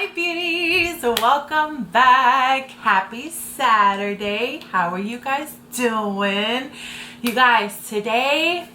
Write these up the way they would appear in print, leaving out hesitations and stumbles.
Hi beauties, welcome back. Happy Saturday. How are you guys doing? You guys, today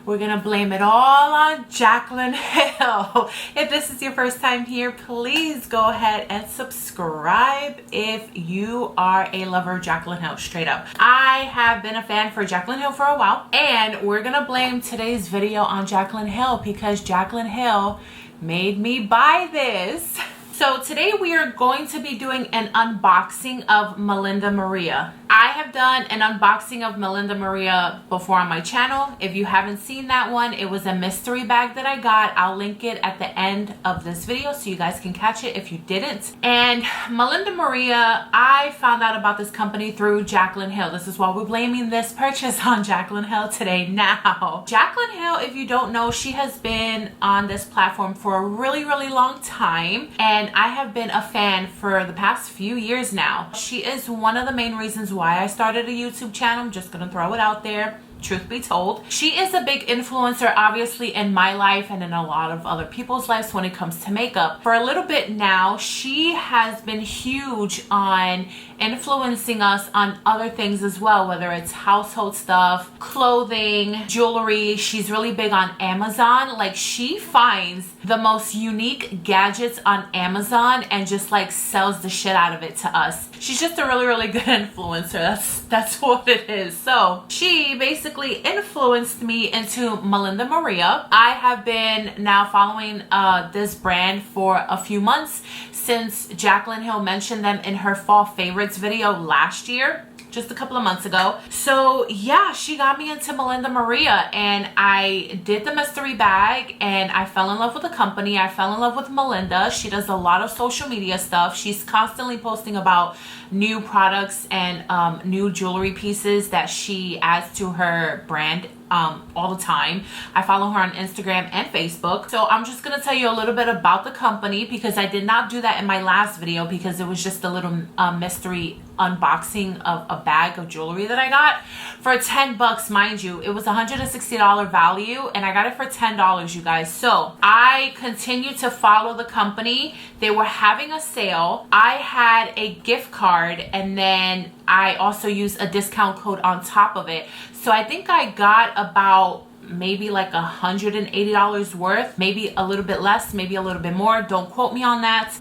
we're gonna blame it all on Jaclyn Hill. If this is your first time here, please go ahead and subscribe if you are a lover of Jaclyn Hill, straight up. I have been a fan for Jaclyn Hill for a while, and we're gonna blame today's video on Jaclyn Hill because Jaclyn Hill made me buy this. So today we are going to be doing an unboxing of Melinda Maria. I have done an unboxing of Melinda Maria before on my channel. If you haven't seen that one, it was a mystery bag that I got. I'll link it at the end of this video so you guys can catch it if you didn't. And Melinda Maria, I found out about this company through Jaclyn Hill. This is why we're blaming this purchase on Jaclyn Hill today. Now, Jaclyn Hill, if you don't know, she has been on this platform for a really long time, and I have been a fan for the past few years now. She is one of the main reasons why I started a YouTube channel. I'm just gonna throw it out there. Truth be told, she is a big influencer, obviously, in my life and in a lot of other people's lives when it comes to makeup. For a little bit now, she has been huge on influencing us on other things as well, whether it's household stuff, clothing, jewelry. She's really big on Amazon. Like, she finds the most unique gadgets on Amazon and just like sells the shit out of it to us. She's just a really good influencer. That's what it is. So she basically influenced me into Melinda Maria. I have been now following this brand for a few months since Jaclyn Hill mentioned them in her fall favorites video last year, just a couple of months ago. So yeah, she got me into Melinda Maria, and I did the mystery bag and I fell in love with the company. I fell in love with Melinda. She does a lot of social media stuff. She's constantly posting about new products and new jewelry pieces that she adds to her brand all the time. I follow her on Instagram and Facebook. So I'm just gonna tell you a little bit about the company because I did not do that in my last video because it was just a little mystery unboxing of a bag of jewelry that I got for 10 bucks, mind you. It was $160 value and I got it for $10, you guys. So I continue to follow the company. They were having a sale. I had a gift card and then I also used a discount code on top of it. So I think I got about maybe like $180 worth, maybe a little bit less, maybe a little bit more, don't quote me on that,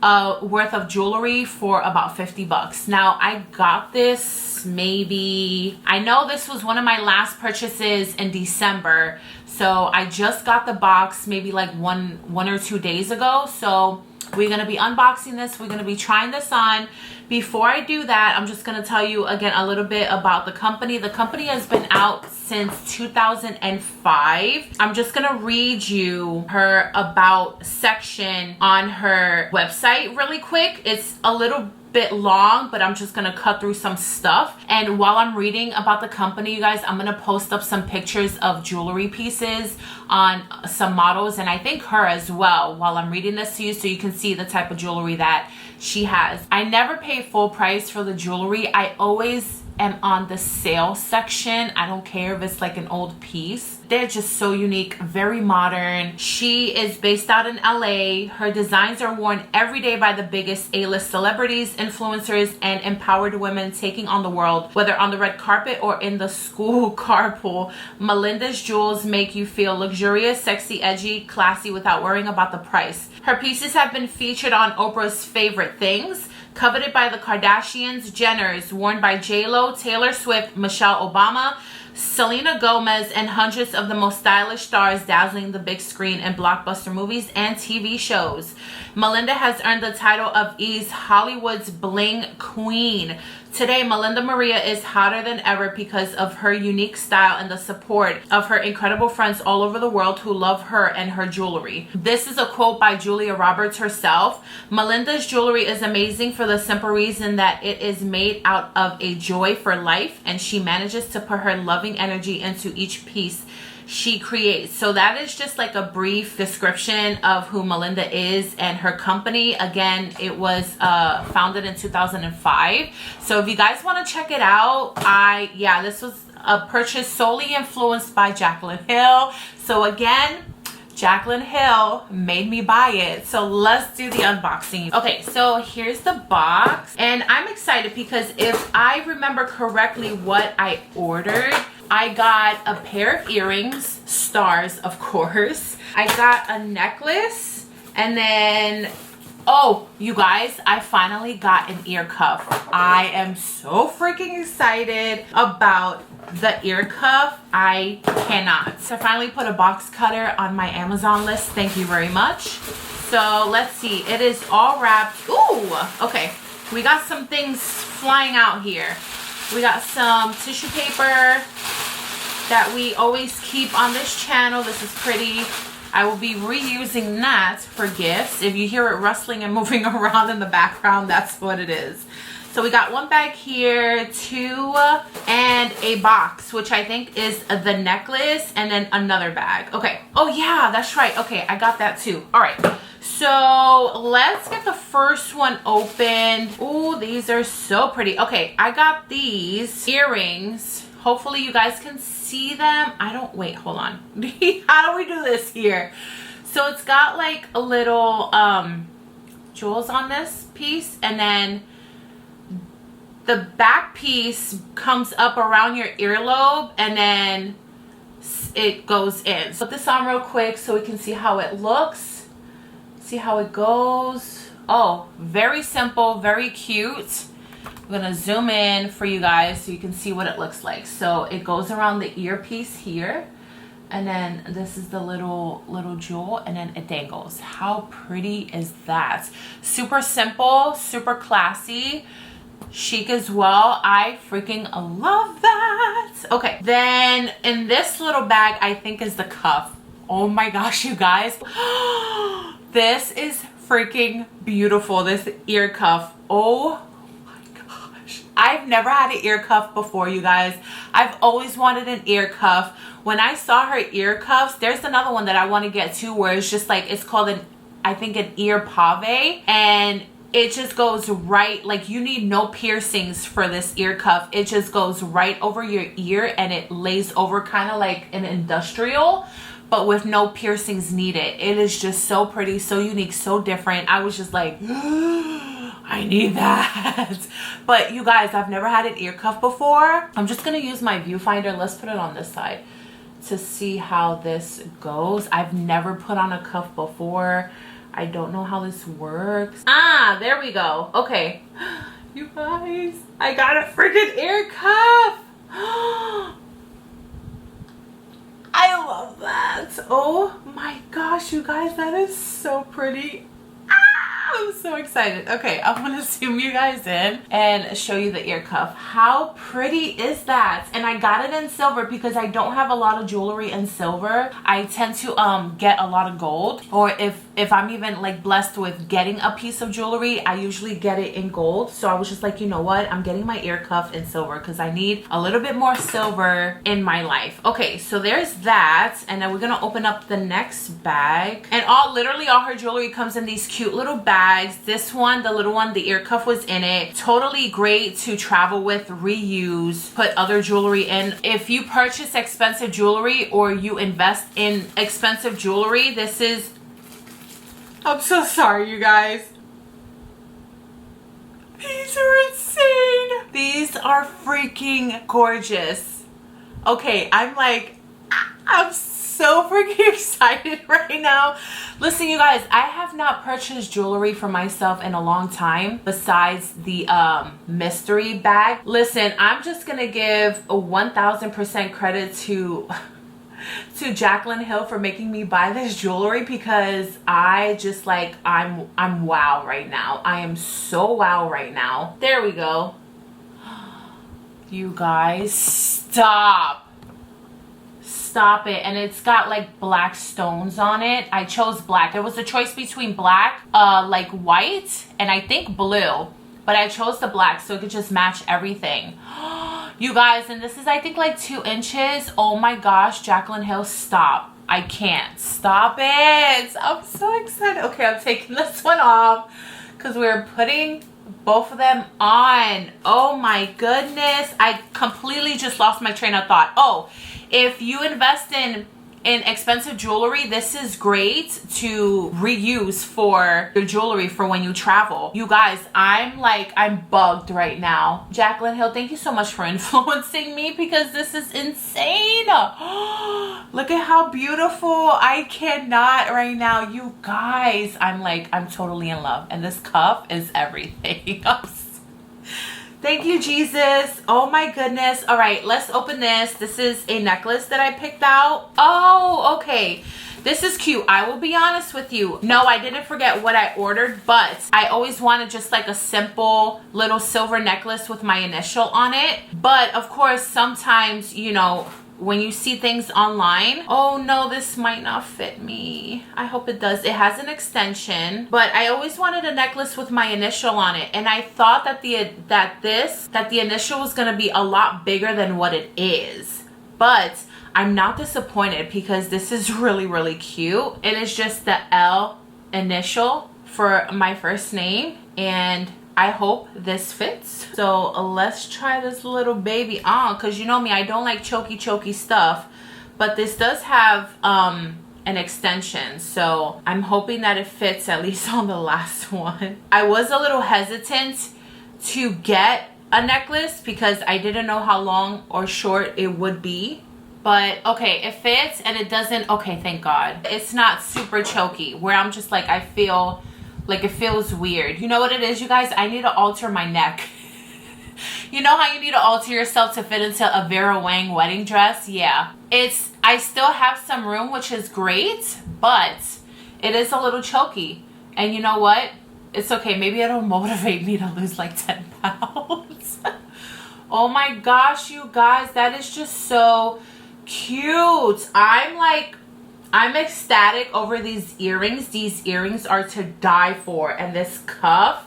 worth of jewelry for about 50 bucks. Now I got this maybe, I know this was one of my last purchases in December, so I just got the box maybe like one or 2 days ago. So we're going to be unboxing this. We're going to be trying this on. Before I do that, I'm just going to tell you again a little bit about the company. The company has been out since 2005. I'm just going to read you her about section on her website really quick. It's a little bit long, but I'm just gonna cut through some stuff. And while I'm reading about the company, you guys, I'm gonna post up some pictures of jewelry pieces on some models, and I think her as well, while I'm reading this to you so you can see the type of jewelry that she has. I never pay full price for the jewelry. I always am on the sale section. I don't care if it's like an old piece. They're just so unique, very modern. She is based out in LA. Her designs are worn every day by the biggest A-list celebrities, influencers, and empowered women taking on the world, whether on the red carpet or in the school carpool. Melinda's jewels make you feel luxurious, sexy, edgy, classy without worrying about the price. Her pieces have been featured on Oprah's Favorite Things, coveted by the Kardashians, Jenners, worn by J-Lo, Taylor Swift, Michelle Obama, Selena Gomez, and hundreds of the most stylish stars dazzling the big screen in blockbuster movies and TV shows. Melinda has earned the title of E's Hollywood's Bling Queen. Today, Melinda Maria is hotter than ever because of her unique style and the support of her incredible friends all over the world who love her and her jewelry. This is a quote by Julia Roberts herself. Melinda's jewelry is amazing for the simple reason that it is made out of a joy for life, and she manages to put her loving energy into each piece she creates. So that is just like a brief description of who Melinda is and her company. Again, it was founded in 2005. So if you guys want to check it out, this was a purchase solely influenced by Jaclyn Hill. So again, Jaclyn Hill made me buy it. So let's do the unboxing. Okay, so here's the box. And I'm excited because if I remember correctly what I ordered, I got a pair of earrings, stars of course. I got a necklace, and then, oh, you guys, I finally got an ear cuff. I am so freaking excited about the ear cuff. I cannot. So I finally put a box cutter on my Amazon list. Thank you very much. So let's see. It is all wrapped. Ooh, okay. We got some things flying out here. We got some tissue paper that we always keep on this channel. This is pretty. I will be reusing that for gifts. If you hear it rustling and moving around in the background, that's what it is. So we got one bag here, two, and a box, which I think is the necklace, and then another bag. Okay. Oh yeah, that's right. Okay, I got that too. All right. So let's get the first one opened. Ooh, these are so pretty. Okay, I got these earrings. Hopefully you guys can see them. Wait, hold on. How do we do this here? So it's got like a little jewels on this piece, and then the back piece comes up around your earlobe, and then it goes in. So put this on real quick so we can see how it looks. See how it goes. Oh, very simple, very cute. I'm gonna zoom in for you guys so you can see what it looks like. So it goes around the earpiece here, and then this is the little jewel, and then it dangles. How pretty is that? Super simple, super classy, chic as well. I freaking love that. Okay, then in this little bag, I think is the cuff. Oh my gosh, you guys. This is freaking beautiful, this ear cuff. Oh my gosh. I've never had an ear cuff before, you guys. I've always wanted an ear cuff. When I saw her ear cuffs, there's another one that I want to get too, where it's just like, it's called I think an ear pave, and it just goes right, like you need no piercings for this ear cuff. It just goes right over your ear, and it lays over kind of like an industrial, but with no piercings needed. It is just so pretty, so unique, so different. I was just like, I need that. But you guys, I've never had an ear cuff before. I'm just gonna use my viewfinder. Let's put it on this side to see how this goes. I've never put on a cuff before. I don't know how this works. Ah, there we go. Okay. You guys, I got a freaking ear cuff. I love that. Oh my gosh, you guys, that is so pretty. I'm so excited. Okay, I'm gonna zoom you guys in and show you the ear cuff. How pretty is that? And I got it in silver because I don't have a lot of jewelry in silver. I tend to get a lot of gold, or if I'm even like blessed with getting a piece of jewelry, I usually get it in gold. So I was just like, you know what, I'm getting my ear cuff in silver because I need a little bit more silver in my life. Okay, so there's that, and then we're gonna open up the next bag, and literally all her jewelry comes in these cute little bags. This one, the little one, the ear cuff was in it. Totally great to travel with, reuse, put other jewelry in. If you purchase expensive jewelry or you invest in expensive jewelry, this is, I'm so sorry, you guys. These are insane. These are freaking gorgeous. Okay, I'm so freaking excited right now. Listen, you guys, I have not purchased jewelry for myself in a long time besides the mystery bag. Listen, I'm just gonna give a 1000% credit to Jaclyn Hill for making me buy this jewelry, because I just like, I'm wow right now. I am so wow right now. There we go. You guys, stop it. And it's got like black stones on it. I chose black. There was a choice between black, like white, and I think blue, but I chose the black so it could just match everything. You guys, and this is I think like 2 inches. Oh my gosh, Jaclyn Hill, stop. I can't. Stop it. I'm so excited. Okay, I'm taking this one off because we're putting both of them on. Oh my goodness, I completely just lost my train of thought. Oh, if you invest in in expensive jewelry, this is great to reuse for your jewelry for when you travel. You guys, I'm bugged right now. Jaclyn Hill, thank you so much for influencing me, because this is insane. Look at how beautiful. I cannot right now. You guys, I'm totally in love. And this cuff is everything. Thank you, Jesus. Oh my goodness. All right, let's open this. This is a necklace that I picked out. Oh, okay. This is cute. I will be honest with you. No, I didn't forget what I ordered, but I always wanted just like a simple little silver necklace with my initial on it. But of course, sometimes, you know, when you see things online, oh no, this might not fit me. I hope it does. It has an extension, but I always wanted a necklace with my initial on it, and I thought that the initial was gonna be a lot bigger than what it is. But I'm not disappointed, because this is really, really cute. It is just the L initial for my first name, and I hope this fits. So let's try this little baby on, because you know me, I don't like choky stuff, but this does have an extension, so I'm hoping that it fits at least on the last one. I was a little hesitant to get a necklace because I didn't know how long or short it would be, but okay, it fits, and it doesn't, okay, thank God. It's not super choky where I'm just like, I feel like it feels weird. You know what it is, you guys? I need to alter my neck. You know how you need to alter yourself to fit into a Vera Wang wedding dress? Yeah. I still have some room, which is great, but it is a little choky. And you know what? It's okay. Maybe it'll motivate me to lose like 10 pounds. Oh my gosh, you guys. That is just so cute. I'm ecstatic over these earrings. These earrings are to die for. And this cuff.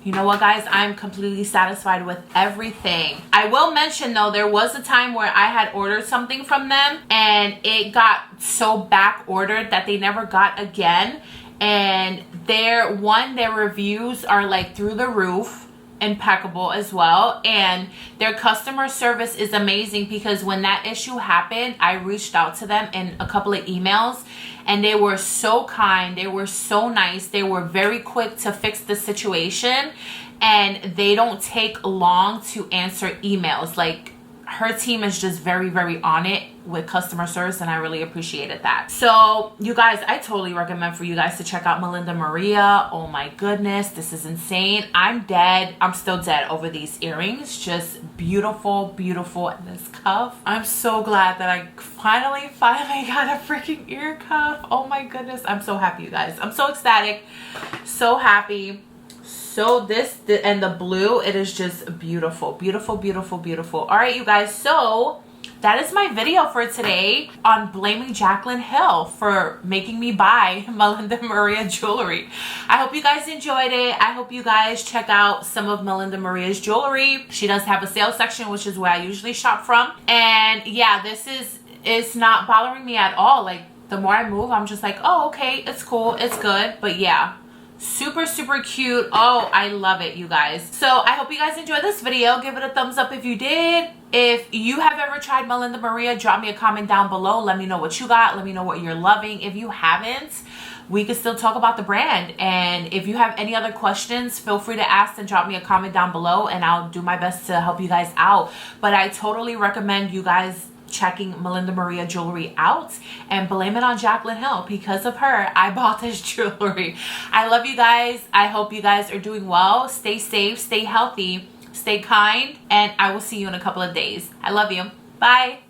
You know what, guys? I'm completely satisfied with everything. I will mention, though, there was a time where I had ordered something from them and it got so back ordered that they never got again. And their reviews are like through the roof. Impeccable as well, and their customer service is amazing, because when that issue happened, I reached out to them in a couple of emails, and they were so kind, they were so nice, they were very quick to fix the situation, and they don't take long to answer emails. Like, her team is just very, very on it with customer service, and I really appreciated that. So you guys, I totally recommend for you guys to check out Melinda Maria. Oh my goodness, this is insane. I'm still dead over these earrings. Just beautiful, beautiful. And this cuff, I'm so glad that I finally got a freaking ear cuff. Oh my goodness, I'm so happy, you guys. I'm so ecstatic, so happy. So this and the blue, it is just beautiful, beautiful, beautiful, beautiful. All right, you guys, so that is my video for today on blaming Jaclyn Hill for making me buy Melinda Maria jewelry. I hope you guys enjoyed it. I hope you guys check out some of Melinda Maria's jewelry. She does have a sales section, which is where I usually shop from. And yeah, it's not bothering me at all. Like, the more I move, I'm just like, oh, okay, it's cool, it's good. But yeah, super, super cute. Oh, I love it, you guys. So I hope you guys enjoyed this video. Give it a thumbs up if you did. If you have ever tried Melinda Maria, drop me a comment down below. Let me know what you got. Let me know what you're loving. If you haven't, we can still talk about the brand. And if you have any other questions, feel free to ask and drop me a comment down below, and I'll do my best to help you guys out. But I totally recommend you guys checking Melinda Maria jewelry out, and blame it on Jaclyn Hill. Because of her, I bought this jewelry. I love you guys. I hope you guys are doing well. Stay safe, stay healthy, stay kind, and I will see you in a couple of days. I love you. Bye.